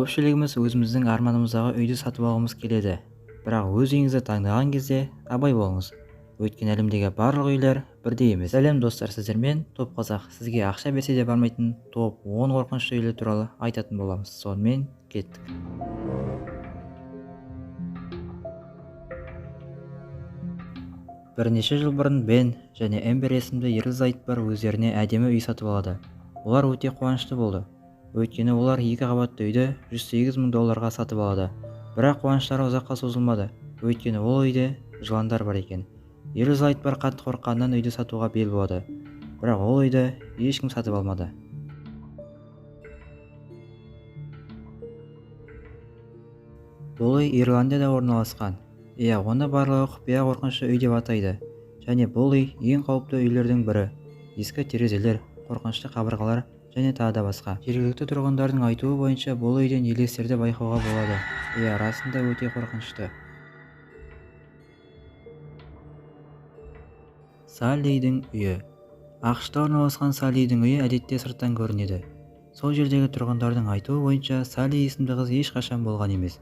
Көпшілігіміз өзіміздің арманымыздағы үйді сатып алғымыз келеді. Бірақ өз үйіңізді таңдаған кезде абай болыңыз. Өйткені әлемдегі барлық үйлер бірдей емес. Сәлем достар, сіздермен Топ Қазақ. Сізге ақша берсе де бармайтын топ 10 қорқынышты үйлер туралы айтатын боламыз. Сонымен кеттік. Бірнеше жыл бұрын Бен және Эмбер есімді ерлі-зайыптылар өздеріне әдемі үй сатып алады. Олар өте қуанышты болды. Өйткені олар 2 қабатты үйді $108,000 сатып алады. Бірақ қуаныштары ұзаққа созылмады. Өйткені ол үйде жыландар бар екен. Ерлі-зайыптылар қатты қорыққаннан үйді сатуға бел буады. Бірақ ол үйді ешкім сатып алмады. Бұл үй Ирландияда орналасқан. Оны барлығы құпия қорқынышты үй деп атайды. Және бұл үй ең қауіпті үйлердің бірі. Ескі терезелер, қорқынышты қабырғалар және тағы да басқа. Жергілікті тұрғындардың айтуы бойынша бұл үйден елестерді байқауға болады. Расында өте қорқынышты. Саллидің үйі. ақш-та орналасқан Саллидің үйі әдетте сырттан көрінеді. Сол жердегі тұрғындардың айтуы бойынша Салли есімді қыз ешқашан болған емес.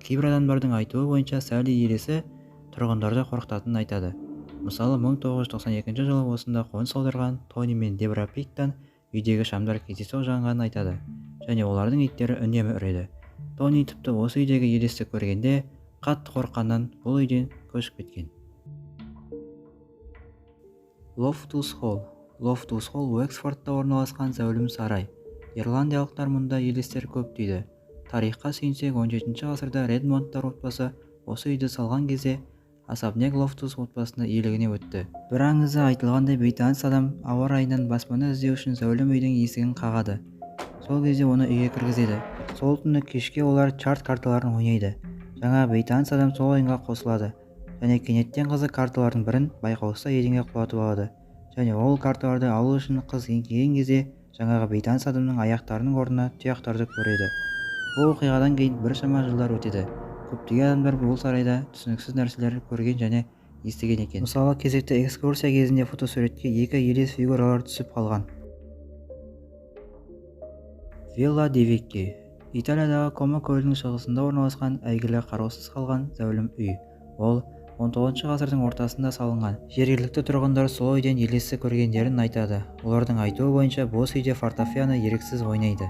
Кейбір адамдардың айтуы бойынша Салли елесі тұрғындарды қорқытатынын айтады. Мысалы 1992 жылы осында қоныс аударған Тони мен Дебра Питтан үйдегі шамдар кездейсоқ жанғанын айтады, және олардың иттері үнемі үреді. Тони тіпті осы үйдегі елесті көргенде қатты қорыққаннан бұл үйден көшіп кеткен. Лофтус Холл. Лофтус Холл Уэксфордта орналасқан зәулім сарай. Ирландиялықтар мұнда елестер көп дейді. Тарихқа сүйенсек, 17 ғасырда Редмондтар отбасы осы үйді салған кезде Асабнек Лофтус отбасына иелігіне өтті. Бір аңызда айтылғандай, бейтаныс адам ауа райынан баспана іздеу үшін зәулім үйдің есігін қағады. Сол кезде оны үйге кіргізеді. Сол түні кешке олар чарт карталарын ойнайды. Жаңа бейтаныс адам сол ойынға қосылады, және кенеттен қызы карталардың бірін байқаусызда еденге құлатып алады. Және ол карталарды алу үшін қыз еңкейген кезде жаңағы бейтаныс адамның аяқтарының орнына тұяқтарды көреді. Бұл оқиғадан кейін біршама жылдар өтеді. Көптеген адамдар бұл сарайда түсініксіз нәрселер көрген және естіген екен. Мысалы, кезекті экскурсия кезінде фотосуретке 2 елес фигуралар түсіп қалған. Вилла ди Векки. Италиядағы Комо көлінің шығысында орналасқан әйгілі қараусыз қалған зәулім үй. Ол 19 ғасырдың ортасында салынған. Жергілікті тұрғындар сол үйден елесті көргендерін айтады. Олардың айтуы бойынша бос үйде фортепиано еріксіз ойнайды.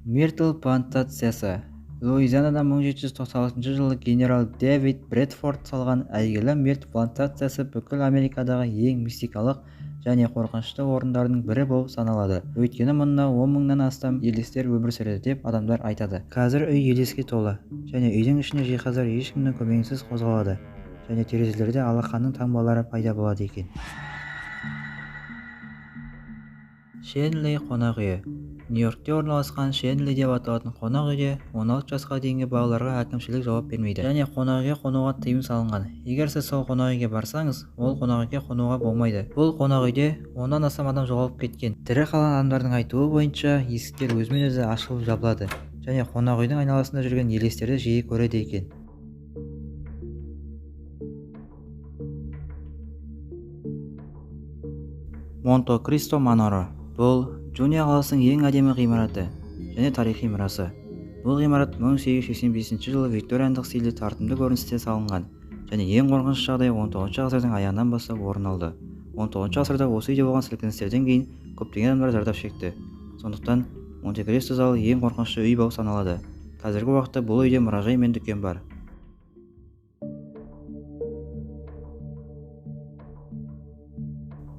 Миртл плантациясы. Луизианада 1796 жылы генерал Дэвид Брэдфорд салған әйгілі Мирт плантациясы бүкіл Америкадағы ең мистикалық және қорқынышты орындардың бірі болып саналады. Өйткені мұнда 10,000-нан астам елестер өмір сүреді деп адамдар айтады. Қазір үй елеске толы, және үйдің ішінде жиһаздар ешкімнің көмегінсіз қозғалады, және терезелерде алақанның таңбалары пайда болады екен. Шенли қонақ үйі. Нью-Йоркте орналасқан Шенли деп аталатын қонақ үйде 16 жасқа дейінгі балаларға әкімшілік жауап бермейді, және қонақ үйге қонуға тыйым салынған. Егер сіз сол қонақ үйге барсаңыз, ол қонақ үйге қонуға болмайды. Бұл қонақ үйде 10-нан астам адам жоғалып кеткен. Тірі қалған адамдардың айтуы бойынша есіктер өзімен өзі ашылып жабылады, және қонақ үйдің айналасында жүрген елестерді жиі көреді екен. Монте-Кристо Маноры. Бұл Джуния қаласының ең әдемі ғимараты және тарихи мұрасы. Бұл ғимарат 1885 жылы викториандық стильде тартымды көріністе салынған, және ең қорқынышты жағдай 19 ғасырдың аяғынан бастап орын алды. 19 ғасырда осы үйде болған сілкіністерден кейін көптеген адамдар зардап шекті. Сондықтан Монте-Кристо залы ең қорқынышты үй болып саналады. Қазіргі уақытта бұл үйде мұражай мен дүкен бар.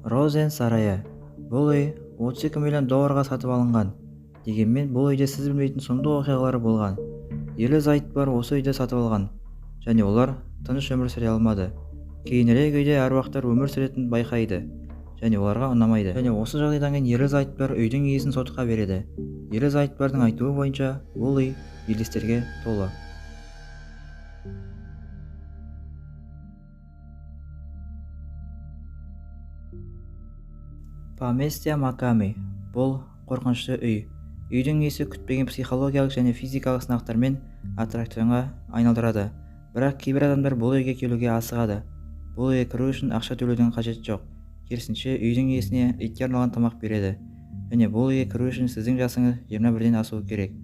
Розен сарайы. Бұл үй $32 миллион сатып алынған. Дегенмен бұл үйде сіз білмейтін сұмдық оқиғалары болған. Ерлі-зайыптылар осы үйді сатып алған, және олар тыныш өмір сүре алмады. Кейінірек үйде әруақтар өмір сүретінін байқайды, және оларға ұнамайды. Және осы жағдайдан кейін ерлі-зайыптылар үйдің иесін сотқа береді. Ерлі-зайыптылардың айтуы бойынша бұл үй елестерге толы. Поместья Маками. Бұл қорқынышты үй. Үйдің иесі күтпеген психологиялық және физикалық сынақтармен аттракционға айналдырады. Бірақ кейбір адамдар бұл үйге келуге асығады. Бұл үйге кіру үшін ақша төлеудің қажеті жоқ. Керісінше үйдің иесіне итке арналған тамақ береді. және бұл үйге кіру үшін сіздің жасыңыз 21-ден асуы керек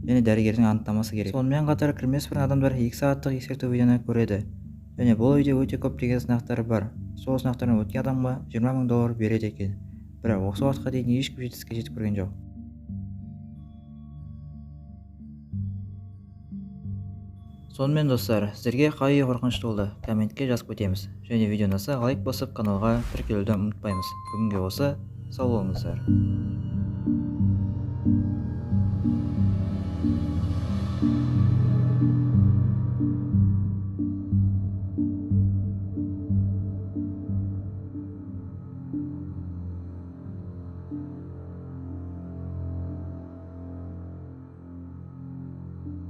және дәрігердің анықтамасы керек. Сонымен қатар кірмес бұрын адамдар 2 сағаттық ескерту видеоны көреді және бұл үйде өте көптеген сынақтар бар. Сол сынақтардан өткен адамға $20,000 береді екен. Бірақ осы уақытқа дейін ешкім жетістікке жетіп көрген жоқ. Сонымен достар, сіздерге қай үй қорқынышты болды? Комментке жазып өтеміз. Және видеоны лайк басып каналға тіркелуді ұмытпаймыз. Бүгінге осы, сау болыңыздар.